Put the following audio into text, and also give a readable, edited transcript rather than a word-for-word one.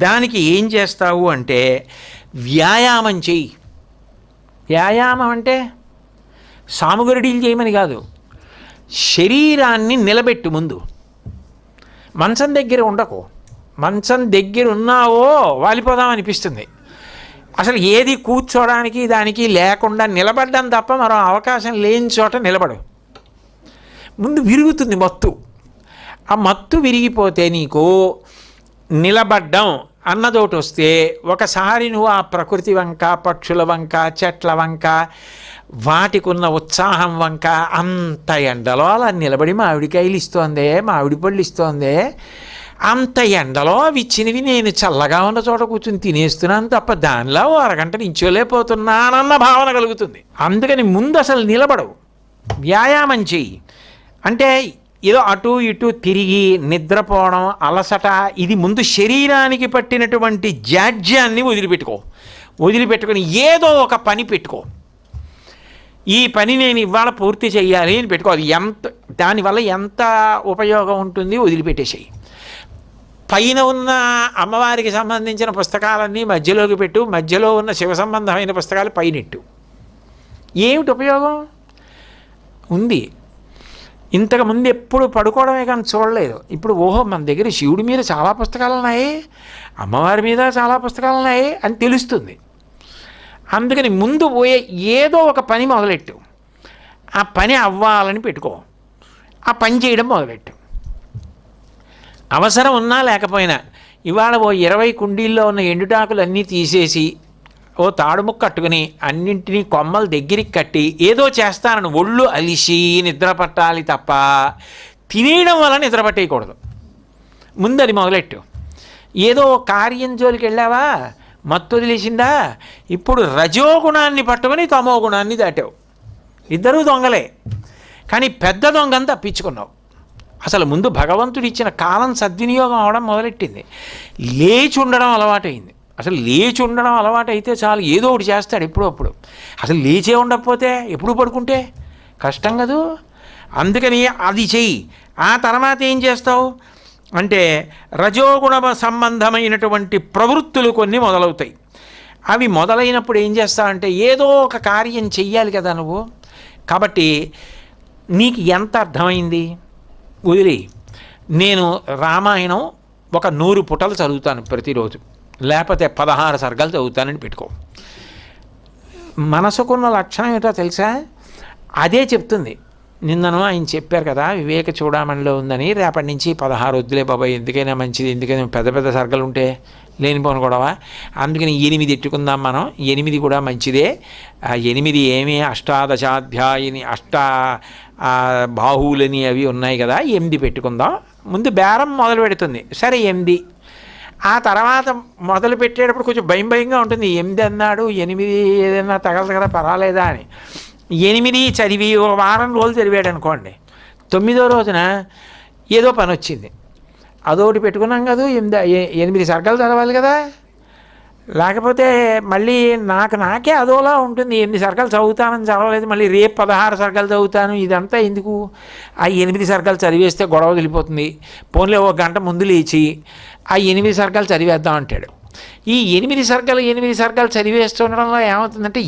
దానికి ఏం చేస్తావు అంటే వ్యాయామం చెయ్యి. వ్యాయామం అంటే సాముగరిడీలు చేయమని కాదు, శరీరాన్ని నిలబెట్టు. ముందు మంచం దగ్గర ఉండకు. మంచం దగ్గర ఉన్నావో వాలిపోదాం అనిపిస్తుంది. అసలు ఏది కూర్చోడానికి దానికి లేకుండా నిలబడ్డం తప్ప మరో అవకాశం లేని చోట నిలబడు. ముందు విరుగుతుంది మత్తు. ఆ మత్తు విరిగిపోతే నీకు నిలబడ్డం అన్నదోటి వస్తే ఒకసారి నువ్వు ఆ ప్రకృతి వంక, పక్షుల వంక, చెట్ల వంక, వాటికి ఉన్న ఉత్సాహం వంక, అంత ఎండలో అలా నిలబడి మామిడికాయలు ఇస్తోందే, మామిడి పళ్ళు ఇస్తోందే, అంత ఎండలో అవి ఇచ్చినవి నేను చల్లగా ఉన్న చోట కూర్చుని తినేస్తున్నాను తప్ప దానిలో అరగంట నించోలేకపోతున్నానన్న భావన కలుగుతుంది. అందుకని ముందు అసలు నిలబడవు, వ్యాయామం చెయ్యి. అంటే ఏదో అటు ఇటు తిరిగి నిద్రపోవడం, అలసట, ఇది ముందు శరీరానికి పట్టినటువంటి జాడ్యాన్ని వదిలిపెట్టుకొని ఏదో ఒక పని పెట్టుకో. ఈ పని నేను ఇవాళ పూర్తి చేయాలి అని పెట్టుకో. అది దానివల్ల ఎంత ఉపయోగం ఉంటుంది వదిలిపెట్టేసేయి. పైన ఉన్న అమ్మవారికి సంబంధించిన పుస్తకాలన్నీ మధ్యలోకి పెట్టు, మధ్యలో ఉన్న శివ సంబంధమైన పుస్తకాలు పైనెట్టు. ఏమిటి ఉపయోగం ఉంది? ఇంతకుముందు ఎప్పుడు పడుకోవడమే కానీ చూడలేదు. ఇప్పుడు ఓహో మన దగ్గర శివుడి మీద చాలా పుస్తకాలు ఉన్నాయి, అమ్మవారి మీద చాలా పుస్తకాలు ఉన్నాయి అని తెలుస్తుంది. అందుకని ముందు పోయే ఏదో ఒక పని మొదలెట్టు. ఆ పని అవ్వాలని పెట్టుకో, ఆ పని చేయడం మొదలెట్టు. అవసరం ఉన్నా లేకపోయినా ఇవాళ ఓ 20 కుండీల్లో ఉన్న ఎండుటాకులు అన్నీ తీసేసి ఓ తాడుముక్క కట్టుకుని అన్నింటినీ కొమ్మలు దగ్గరికి కట్టి ఏదో చేస్తానని ఒళ్ళు అలిసి నిద్ర పట్టాలి తప్ప తినేయడం వల్ల నిద్ర పట్టేయకూడదు. ముందు అది మొదలెట్టు. ఏదో కార్యం జోలికి వెళ్ళావా, మత్తు వదిలేసిందా, ఇప్పుడు రజోగుణాన్ని పట్టుకొని తమో గుణాన్ని దాటావు. ఇద్దరూ దొంగలే, కానీ పెద్ద దొంగని తప్పించుకున్నావు. అసలు ముందు భగవంతుడు ఇచ్చిన కాలం సద్వినియోగం అవడం మొదలెట్టింది. లేచి ఉండడం అలవాటైంది. అసలు లేచి ఉండడం అలవాటు అయితే చాలు, ఏదో ఒకటి చేస్తాడు ఎప్పుడప్పుడు. అసలు లేచే ఉండకపోతే ఎప్పుడు పడుకుంటే కష్టం కదూ. అందుకని అది చెయ్యి. ఆ తర్వాత ఏం చేస్తావు అంటే రజోగుణ సంబంధమైనటువంటి ప్రవృత్తులు కొన్ని మొదలవుతాయి. అవి మొదలైనప్పుడు ఏం చేస్తావంటే ఏదో ఒక కార్యం చెయ్యాలి కదా నువ్వు. కాబట్టి నీకు ఎంత అర్థమైంది వదిలి. నేను రామాయణం ఒక 100 పుటలు చదువుతాను ప్రతిరోజు, లేకపోతే 16 సర్గలు చదువుతానని పెట్టుకో. మనసుకున్న లక్షణం ఏంటో తెలుసా? అదే చెప్తుంది. నిన్నను ఆయన చెప్పారు కదా వివేక చూడమణిలో ఉందని, రేపటి నుంచి 16 వద్దులే బాబాయ్, ఎందుకైనా మంచిది, ఎందుకైనా పెద్ద పెద్ద సర్గలు ఉంటే లేనిపోను గొడవ, అందుకని 8 ఎట్టుకుందాం మనం. 8 కూడా మంచిదే. 8 ఏమీ అష్టాదశాధ్యాయిని బాహువులని అవి ఉన్నాయి కదా, 8 పెట్టుకుందాం. ముందు బేరం మొదలు పెడుతుంది. సరే 8. ఆ తర్వాత మొదలు పెట్టేటప్పుడు కొంచెం భయంగా ఉంటుంది. 8 అన్నాడు, 8 ఏదైనా తగలదు కదా పర్వాలేదా అని. 8 చదివి ఓ వారం రోజులు చదివాడు అనుకోండి, 9వ రోజున ఏదో పని వచ్చింది, అదొకటి పెట్టుకున్నాం కదా, 8 సర్గలు చదవాలి కదా. లేకపోతే మళ్ళీ నాకే అదోలా ఉంటుంది. 8 సర్గలు చదువుతానని చదవలేదు, మళ్ళీ రేపు 16 సర్గలు చదువుతాను. ఇదంతా ఎందుకు? ఆ 8 సర్గలు చదివేస్తే గొడవ వెళ్ళిపోతుంది. పోన్లే ఒక గంట ముందు లేచి ఆ 8 సర్గలు చదివేద్దాం అంటాడు. ఈ 8 సర్గలు చదివేస్తుండడంలో ఏమవుతుందంటే